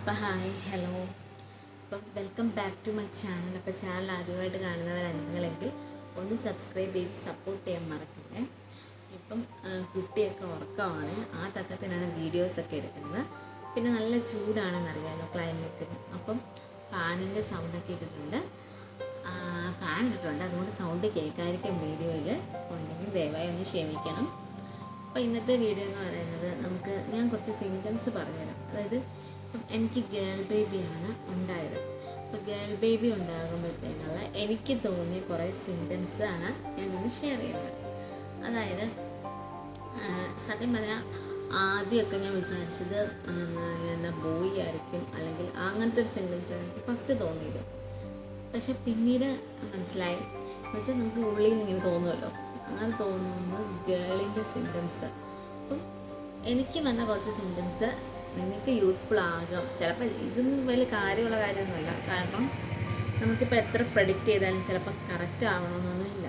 അപ്പോൾ hi hello അപ്പം welcome back to my channel. അപ്പോൾ ചാനൽ ആദ്യമായിട്ട് കാണുന്നവരാണെങ്കിലെങ്കിൽ ഒന്ന് സബ്സ്ക്രൈബ് ചെയ്ത് സപ്പോർട്ട് ചെയ്യാൻ മറക്കല്ലേ. ഇപ്പം കുട്ടിയൊക്കെ ഉറക്കമാണ്, ആ തക്കത്തിനാണ് വീഡിയോസൊക്കെ എടുക്കുന്നത്. പിന്നെ നല്ല ചൂടാണെന്നറിയാമല്ലോ ക്ലൈമറ്റ്. അപ്പം ഫാനിൻ്റെ സൗണ്ടൊക്കെ ഇട്ടിട്ടുണ്ട്, ഫാൻ ഇട്ടിട്ടുണ്ട്, അതുകൊണ്ട് സൗണ്ട് കേൾക്കാതിരിക്കും വീഡിയോയിൽ ഉണ്ടെങ്കിൽ ദയവായി ഒന്ന് ക്ഷമിക്കണം. അപ്പോൾ ഇന്നത്തെ വീഡിയോ എന്ന് പറയുന്നത് ഞാൻ കുറച്ച് സിംറ്റംസ് പറഞ്ഞുതരാം. അതായത് ഇപ്പം എനിക്ക് ഗേൾ ബേബിയാണ് ഉണ്ടായത്. അപ്പോൾ ഗേൾ ബേബി ഉണ്ടാകുമ്പോഴത്തേനുള്ള എനിക്ക് തോന്നിയ കുറേ സിംറ്റംസ് ആണ് ഞാനിന്ന് ഷെയർ ചെയ്യുന്നത്. അതായത് സത്യം പറഞ്ഞാൽ ആദ്യമൊക്കെ ഞാൻ വിചാരിച്ചത് എന്നാ ബോയ് ആയിരിക്കും, അല്ലെങ്കിൽ അങ്ങനത്തെ ഒരു സിംറ്റംസ് എനിക്ക് ഫസ്റ്റ് തോന്നിയത്. പക്ഷെ പിന്നീട് മനസ്സിലായി, എന്നുവെച്ചാൽ നമുക്ക് ഉള്ളിൽ നിന്ന് ഇങ്ങനെ തോന്നുമല്ലോ, അങ്ങനെ തോന്നുന്നത് ഗേളിൻ്റെ സിംറ്റംസ്. അപ്പം എനിക്ക് വന്ന കുറച്ച് സിംറ്റംസ് നിങ്ങൾക്ക് യൂസ്ഫുൾ ആകാം. ചിലപ്പോൾ ഇതൊന്നും വലിയ കാര്യമുള്ള കാര്യമൊന്നുമല്ല, കാരണം നമുക്കിപ്പോൾ എത്ര പ്രഡിക്റ്റ് ചെയ്താലും ചിലപ്പോൾ കറക്റ്റ് ആവണമെന്നൊന്നുമില്ല.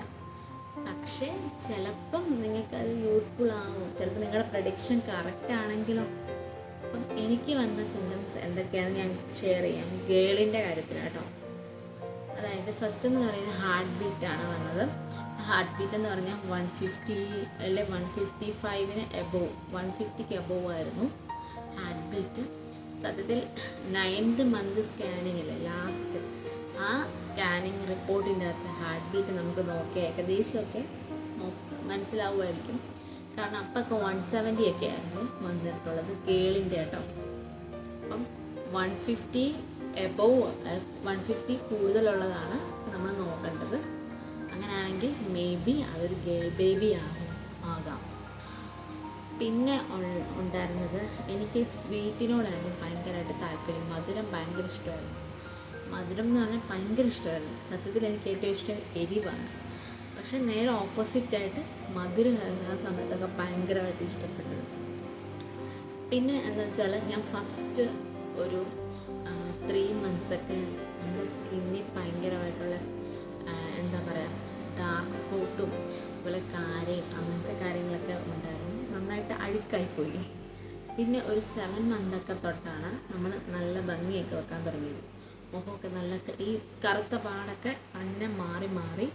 പക്ഷേ ചിലപ്പം നിങ്ങൾക്കത് യൂസ്ഫുൾ ആകും, ചിലപ്പോൾ നിങ്ങളുടെ പ്രഡിക്ഷൻ കറക്റ്റ് ആണെങ്കിലോ. അപ്പം എനിക്ക് വന്ന സിംറ്റംസ് എന്തൊക്കെയാണെന്ന് ഞാൻ ഷെയർ ചെയ്യാം ഗേളിൻ്റെ കാര്യത്തിലാട്ടോ. അതായത് ഫസ്റ്റ് എന്ന് പറയുന്നത് ഹാർട്ട് ബീറ്റാണ് വന്നത്. ഹാർട്ട് ബീറ്റ് എന്ന് പറഞ്ഞാൽ 150 അല്ലെ 155 എബോവ്, 150ക്ക് എബോവ് ആയിരുന്നു ഹാർട്ട് ബീറ്റ്. സത്യത്തിൽ 9th മന്ത് സ്കാനിങ്ങിൽ ലാസ്റ്റ് ആ സ്കാനിങ് റിപ്പോർട്ടിൻ്റെ അകത്ത് ഹാർട്ട് ബീറ്റ് നമുക്ക് നോക്കിയാൽ ഏകദേശമൊക്കെ മനസ്സിലാവുമായിരിക്കും. കാരണം അപ്പൊക്കെ 170 ഒക്കെ ആയിരുന്നു വന്നിട്ടുള്ളത് ഗേളിൻ്റെ കേട്ടോ. അപ്പം 150 എബോവ്, 150 കൂടുതലുള്ളതാണ് നമ്മൾ നോക്കേണ്ടത്. അങ്ങനെയാണെങ്കിൽ മേ ബി അതൊരു ഗേൾ ബേബി ആകാം. പിന്നെ ഉണ്ടായിരുന്നത് എനിക്ക് സ്വീറ്റിനോടായിരുന്നു ഭയങ്കരമായിട്ട് താല്പര്യം. മധുരം ഭയങ്കര ഇഷ്ടമായിരുന്നു. മധുരം എന്ന് പറഞ്ഞാൽ ഭയങ്കര ഇഷ്ടമായിരുന്നു. സത്യത്തിൽ എനിക്ക് ഏറ്റവും ഇഷ്ടം എരിവാണ്. പക്ഷെ നേരെ ഓപ്പോസിറ്റായിട്ട് മധുരമായിരുന്നു ആ സമയത്തൊക്കെ ഭയങ്കരമായിട്ട് ഇഷ്ടപ്പെട്ടത്. പിന്നെ എന്താ വെച്ചാൽ ഞാൻ ഫസ്റ്റ് ഒരു 3 മന്ത്സൊക്കെ നമ്മുടെ സ്കിന്നിൽ ഭയങ്കരമായിട്ടുള്ള എന്താ പറയുക ഡാർക്ക് സ്പോട്ടും അതുപോലെ കാരയും അങ്ങനത്തെ കാര്യങ്ങളൊക്കെ ഉണ്ടായിരുന്നു. നന്നായിട്ട് അഴുക്കായിപ്പോയി. പിന്നെ ഒരു 7 മന്തൊക്കെ തൊട്ടാണ് നമ്മൾ നല്ല ഭംഗിയൊക്കെ വെക്കാൻ തുടങ്ങിയത്. മുഖമൊക്കെ നല്ല ഈ കറുത്ത പാടൊക്കെ തന്നെ മാറി മാറി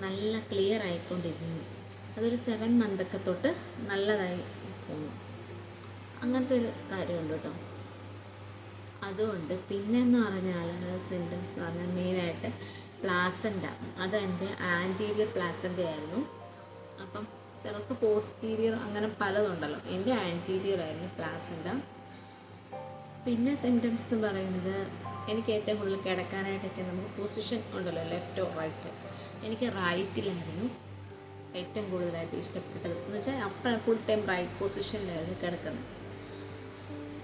നല്ല ക്ലിയർ ആയിക്കൊണ്ടിരുന്നു. അതൊരു 7 മന്തൊക്കെ തൊട്ട് നല്ലതായി പോന്നു. അങ്ങനത്തെ ഒരു കാര്യമുണ്ട് കേട്ടോ. അതുകൊണ്ട് പിന്നെയെന്ന് പറഞ്ഞാൽ സിംറ്റംസ് എന്ന് പറഞ്ഞാൽ മെയിനായിട്ട് പ്ലാസൻ്റ. അത് എൻ്റെ ആൻറ്റീരിയർ പ്ലാസൻ്റ ആയിരുന്നു. അപ്പം ചിലർക്ക് പോസ്റ്റീരിയർ അങ്ങനെ പലതുണ്ടല്ലോ, എൻ്റെ ആൻറ്റീരിയർ ആയിരുന്നു പ്ലാസൻ്റ. പിന്നെ സിംറ്റംസ് എന്ന് പറയുന്നത് എനിക്ക് ഏറ്റവും കൂടുതൽ കിടക്കാനായിട്ടൊക്കെ നമുക്ക് പൊസിഷൻ ഉണ്ടല്ലോ, ലെഫ്റ്റോ റൈറ്റ്. എനിക്ക് റൈറ്റിലായിരുന്നു ഏറ്റവും കൂടുതലായിട്ട് ഇഷ്ടപ്പെട്ടത്. എന്ന് വെച്ചാൽ അപ്പം ഫുൾ ടൈം റൈറ്റ് പൊസിഷനിലായിരുന്നു കിടക്കുന്നത്.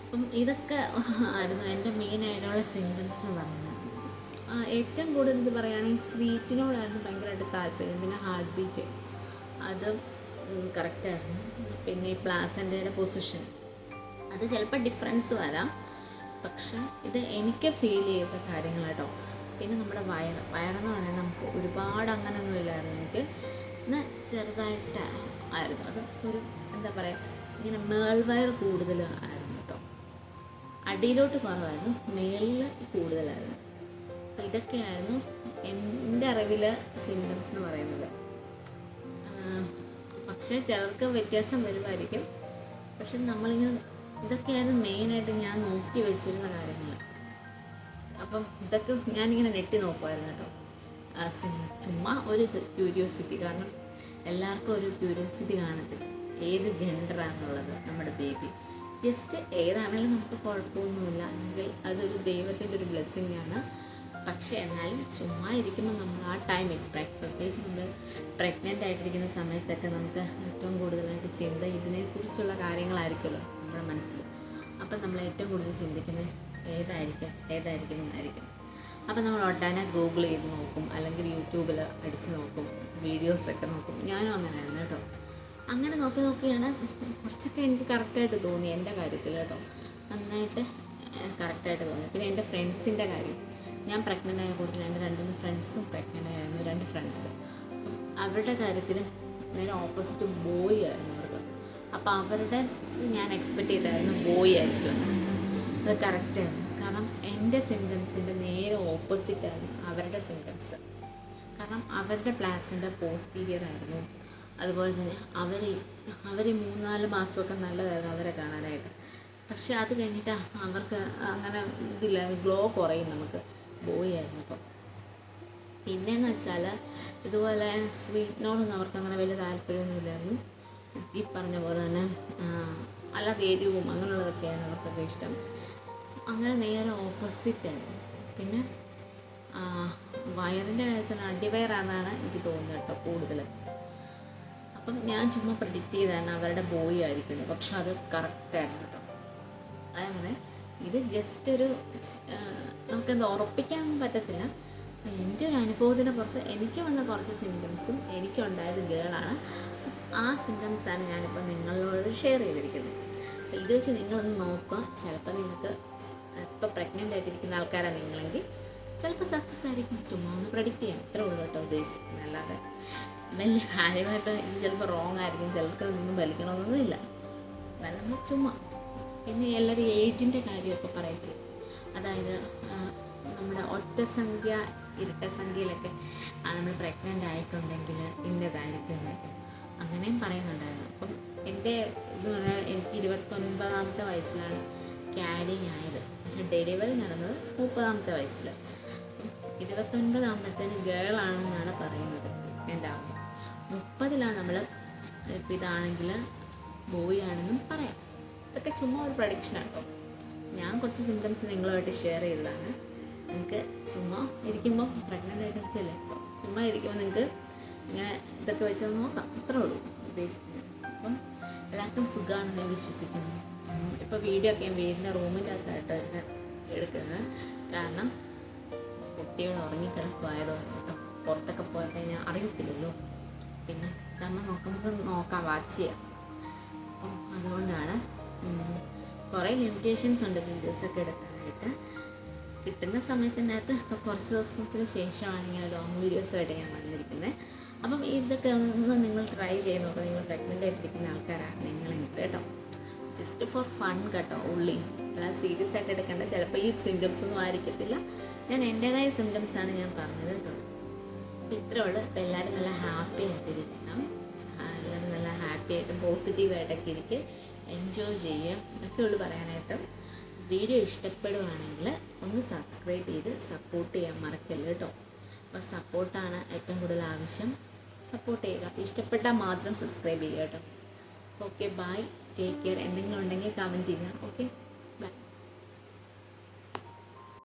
അപ്പം ഇതൊക്കെ ആയിരുന്നു എൻ്റെ മെയിനായിട്ടുള്ള സിംറ്റംസ് എന്ന് പറയുന്നത്. ഏറ്റവും കൂടുതൽ ഇത് പറയുകയാണെങ്കിൽ സ്വീറ്റിനോടായിരുന്നു ഭയങ്കരമായിട്ട് താല്പര്യം. പിന്നെ ഹാർട്ട് ബീറ്റ് അത് കറക്റ്റായിരുന്നു. പിന്നെ ഈ പ്ലാസൻ്റയുടെ പൊസിഷൻ അത് ചിലപ്പോൾ ഡിഫറൻസ് വരാം, പക്ഷെ ഇത് എനിക്ക് ഫീൽ ചെയ്ത കാര്യങ്ങളാട്ടോ. പിന്നെ നമ്മുടെ വയറെന്ന് പറഞ്ഞാൽ നമുക്ക് ഒരുപാട് അങ്ങനെയൊന്നും ഇല്ലായിരുന്നു. എനിക്ക് എന്നാൽ ചെറുതായിട്ട് ആയിരുന്നു. അത് ഒരു എന്താ പറയുക, ഇങ്ങനെ മേൾവയർ കൂടുതൽ ആയിരുന്നു കേട്ടോ. അടിയിലോട്ട് കുറവായിരുന്നു, മേളിൽ കൂടുതലായിരുന്നു. അപ്പോൾ ഇതൊക്കെയായിരുന്നു എൻ്റെ അറിവിൽ സിംറ്റംസ് എന്ന് പറയുന്നത്. പക്ഷേ ചിലർക്ക് വ്യത്യാസം വരുമായിരിക്കും. പക്ഷെ നമ്മളിങ്ങനെ ഇതൊക്കെയായിരുന്നു മെയിനായിട്ട് ഞാൻ നോക്കി വെച്ചിരുന്ന കാര്യങ്ങൾ. അപ്പം ഇതൊക്കെ ഞാനിങ്ങനെ നെറ്റി നോക്കുമായിരുന്നു കേട്ടോ. ചുമ്മാ ഒരു ക്യൂരിയോസിറ്റി, കാരണം എല്ലാവർക്കും ഒരു ക്യൂരിയോസിറ്റി കാണത്തില്ല ഏത് ജെൻഡറാണെന്നുള്ളത്. നമ്മുടെ ബേബി ജസ്റ്റ് ഏതാണെങ്കിലും നമുക്ക് കുഴപ്പമൊന്നുമില്ല, അല്ലെങ്കിൽ അതൊരു ദൈവത്തിൻ്റെ ഒരു ബ്ലെസ്സിങ് ആണ്. പക്ഷേ എന്നാലും ചുമ്മാ ഇരിക്കുമ്പോൾ നമ്മൾ ആ ടൈമിൽ പ്രത്യേകിച്ച് നമ്മൾ പ്രഗ്നൻ്റ് ആയിട്ടിരിക്കുന്ന സമയത്തൊക്കെ നമുക്ക് ഏറ്റവും കൂടുതലായിട്ട് ചിന്ത ഇതിനെക്കുറിച്ചുള്ള കാര്യങ്ങളായിരിക്കുമല്ലോ നമ്മുടെ മനസ്സിൽ. അപ്പം നമ്മൾ ഏറ്റവും കൂടുതൽ ചിന്തിക്കുന്നത് ഏതായിരിക്കും എന്നായിരിക്കും. അപ്പം നമ്മൾ ഒട്ടനെ ഗൂഗിൾ ചെയ്ത് നോക്കും, അല്ലെങ്കിൽ യൂട്യൂബിൽ അടിച്ച് നോക്കും, വീഡിയോസൊക്കെ നോക്കും. ഞാനും അങ്ങനെയായിരുന്നു കേട്ടോ. അങ്ങനെ നോക്കിയാണ് കുറച്ചൊക്കെ എനിക്ക് കറക്റ്റായിട്ട് തോന്നി എൻ്റെ കാര്യത്തിൽ കേട്ടോ. നന്നായിട്ട് കറക്റ്റായിട്ട് തോന്നി. പിന്നെ എൻ്റെ ഫ്രണ്ട്സിൻ്റെ കാര്യം, ഞാൻ പ്രഗ്നൻ്റ് ആയ കൂടുതൽ എൻ്റെ 2 ഫ്രണ്ട്സും പ്രഗ്നൻ്റ് ആയിരുന്നു. 2 ഫ്രണ്ട്സ്. അവരുടെ കാര്യത്തിൽ നേരെ ഓപ്പോസിറ്റ് ബോയ് ആയിരുന്നു അവർക്ക്. അപ്പോൾ അവരുടെ ഞാൻ എക്സ്പെക്റ്റ് ചെയ്തായിരുന്നു ബോയ് ആയിരിക്കും. അത് കറക്റ്റായിരുന്നു. കാരണം എൻ്റെ സിംറ്റംസിൻ്റെ നേരെ ഓപ്പോസിറ്റായിരുന്നു അവരുടെ സിംറ്റംസ്. കാരണം അവരുടെ പ്ലാസിൻ്റെ പോസ്റ്റീരിയർ ആയിരുന്നു. അതുപോലെ തന്നെ അവർ 3-4 മാസമൊക്കെ നല്ലതായിരുന്നു അവരെ കാണാനായിട്ട്. പക്ഷെ അത് കഴിഞ്ഞിട്ട് അവർക്ക് അങ്ങനെ ഇതില്ല, ഗ്ലോ കുറയും നമുക്ക് ബോയ് ആയിരുന്നപ്പം. പിന്നെയെന്ന് വെച്ചാൽ ഇതുപോലെ സ്വീറ്റിനോടൊന്നും അവർക്ക് അങ്ങനെ വലിയ താല്പര്യമൊന്നുമില്ലായിരുന്നു. ഈ പറഞ്ഞ പോലെ തന്നെ അല്ലാതെ എരിവും അങ്ങനെയുള്ളതൊക്കെയാണ് അവർക്കൊക്കെ ഇഷ്ടം. അങ്ങനെ നേരെ ഓപ്പോസിറ്റായിരുന്നു. പിന്നെ വയറിൻ്റെ കാര്യത്തിന് അടിവയറാണെന്നാണ് എനിക്ക് തോന്നുന്നത് കേട്ടോ കൂടുതൽ. അപ്പം ഞാൻ ചുമ്മാ പ്രെഡിക്റ്റ് ചെയ്താണ് അവരുടെ ബോയ് ആയിരിക്കുന്നത്. പക്ഷെ അത് കറക്റ്റായിരുന്നു കേട്ടോ. അതേപോലെ ഇത് ജസ്റ്റ് ഒരു നമുക്കെന്താ ഉറപ്പിക്കാൻ പറ്റത്തില്ല. എൻ്റെ ഒരു അനുഭവത്തിന് പുറത്ത് എനിക്ക് വന്ന കുറച്ച് സിംറ്റംസും എനിക്കുണ്ടായത് ഗേളാണ്. ആ സിംറ്റംസാണ് ഞാനിപ്പോൾ നിങ്ങളോട് ഷെയർ ചെയ്തിരിക്കുന്നത്. അപ്പോൾ ഇത് വെച്ച് നിങ്ങളൊന്ന് നോക്കുക. ചിലപ്പോൾ നിങ്ങൾക്ക് ഇപ്പോൾ പ്രഗ്നൻ്റ് ആയിട്ടിരിക്കുന്ന ആൾക്കാരാണ് നിങ്ങളെങ്കിൽ ചിലപ്പോൾ സക്സസ് ആയിരിക്കും. ചുമ്മാ ഒന്ന് പ്രെഡിക്റ്റ് ചെയ്യാം, ഇത്രേ ഉള്ളൂ കേട്ടോ ഉദ്ദേശിക്കുന്നത്. അല്ലാതെ വലിയ കാര്യമായിട്ട് ഇത് ചിലപ്പോൾ റോങ് ആയിരിക്കും, ചിലർക്ക് ഇതൊന്നും വലിക്കണമെന്നൊന്നും ഇല്ല. എന്നാലും നമ്മൾ ചുമ്മാ. പിന്നെ എല്ലാവരും ഏജിൻ്റെ കാര്യമൊക്കെ പറയത്തില്ല. അതായത് നമ്മുടെ ഒറ്റ സംഖ്യ ഇരട്ട സംഖ്യയിലൊക്കെ നമ്മൾ പ്രഗ്നൻ്റ് ആയിട്ടുണ്ടെങ്കിൽ ഇന്നതായിരിക്കും എന്നൊക്കെ അങ്ങനെയും പറയുന്നുണ്ടായിരുന്നു. അപ്പം എൻ്റെ എന്ന് പറഞ്ഞാൽ എനിക്ക് 29ാമത്തെ വയസ്സിലാണ് ക്യാരിങ് ആയത്. പക്ഷെ ഡെലിവറി നടന്നത് 30ാമത്തെ വയസ്സിൽ. 29 ആകുമ്പോഴത്തേന് ഗേളാണെന്നാണ് പറയുന്നത് പ്രഗ്നൻ്റ് ആകുമ്പോൾ. 30ലാണ് നമ്മൾ ഇപ്പം ഇതാണെങ്കിൽ ബോയ് ആണെന്നും പറയാം. ഇതൊക്കെ ചുമ്മാ ഒരു പ്രഡിക്ഷനാണ് കേട്ടോ. ഞാൻ കുറച്ച് സിംറ്റംസ് നിങ്ങളുമായിട്ട് ഷെയർ ചെയ്തതാണ്. നിങ്ങൾക്ക് ചുമ്മാ ഇരിക്കുമ്പോൾ പ്രഗ്നൻ്റ് ആയിട്ട് നിൽക്കില്ലേ, ചുമ്മാ ഇരിക്കുമ്പോൾ നിങ്ങൾക്ക് ഇങ്ങനെ ഇതൊക്കെ വെച്ച് നോക്കാം, അത്രേ ഉള്ളൂ ഉദ്ദേശിക്കുന്നത്. അപ്പം എല്ലാവർക്കും സുഖമാണെന്ന് ഞാൻ വിശ്വസിക്കുന്നു. ഇപ്പോൾ വീഡിയോ ഒക്കെ വീടിൻ്റെ റൂമിൻ്റെ അകത്തായിട്ട് എടുക്കുന്നത്. കാരണം കുട്ടികൾ ഉറങ്ങിക്കിടക്കുമായതുകൊണ്ട് കേട്ടോ. പുറത്തൊക്കെ പോയി കഴിഞ്ഞാൽ അറിയത്തില്ലല്ലോ. പിന്നെ നമ്മൾ നോക്കാം വാച്ച് ചെയ്യാം. അപ്പം അതുകൊണ്ടാണ് കുറേ ലിമിറ്റേഷൻസ് ഉണ്ട് വീഡിയോസൊക്കെ എടുക്കാനായിട്ട്. കിട്ടുന്ന സമയത്തിനകത്ത് ഇപ്പോൾ കുറച്ച് ദിവസത്തിന് ശേഷമാണ് ഇങ്ങനെ ലോങ് വീഡിയോസുമായിട്ട് ഞാൻ വന്നിരിക്കുന്നത്. അപ്പം ഇതൊക്കെ ഒന്ന് നിങ്ങൾ ട്രൈ ചെയ്ത് നോക്കുക. നിങ്ങൾ പ്രഗ്നൻ്റ് ആയിട്ടിരിക്കുന്ന ആൾക്കാരാണ് നിങ്ങളെങ്കിൽ കേട്ടോ. ജസ്റ്റ് ഫോർ ഫൺ കേട്ടോ, ഉള്ളി അല്ല സീരിയസ് ആയിട്ട് എടുക്കേണ്ട. ചിലപ്പോൾ ഈ സിംറ്റംസ് ഒന്നും ആയിരിക്കത്തില്ല. ഞാൻ എൻ്റേതായ സിംറ്റംസാണ് ഞാൻ പറഞ്ഞത് കേട്ടോ. അപ്പോൾ ഇത്രേ ഉള്ളൂ. അപ്പോൾ എല്ലാവരും നല്ല ഹാപ്പി ആയിട്ടിരിക്കണം. എല്ലാവരും നല്ല ഹാപ്പി ആയിട്ടും പോസിറ്റീവായിട്ടൊക്കെ ഇരിക്കുക, എൻജോയ് ചെയ്യുക. ഇതൊക്കെ ഉള്ളൂ പറയാനായിട്ട്. വീഡിയോ ഇഷ്ടപ്പെടുകയാണെങ്കിൽ ഒന്ന് സബ്സ്ക്രൈബ് ചെയ്ത് സപ്പോർട്ട് ചെയ്യാൻ മറക്കല്ല കേട്ടോ. അപ്പോൾ സപ്പോർട്ടാണ് ഏറ്റവും കൂടുതൽ ആവശ്യം. സപ്പോർട്ട് ചെയ്യുക, ഇഷ്ടപ്പെട്ടാൽ മാത്രം സബ്സ്ക്രൈബ് ചെയ്യുക കേട്ടോ. Okay, bye, take care. എന്തെങ്കിലും ഉണ്ടെങ്കിൽ കമൻറ്റ് ചെയ്യുക. ഓക്കെ.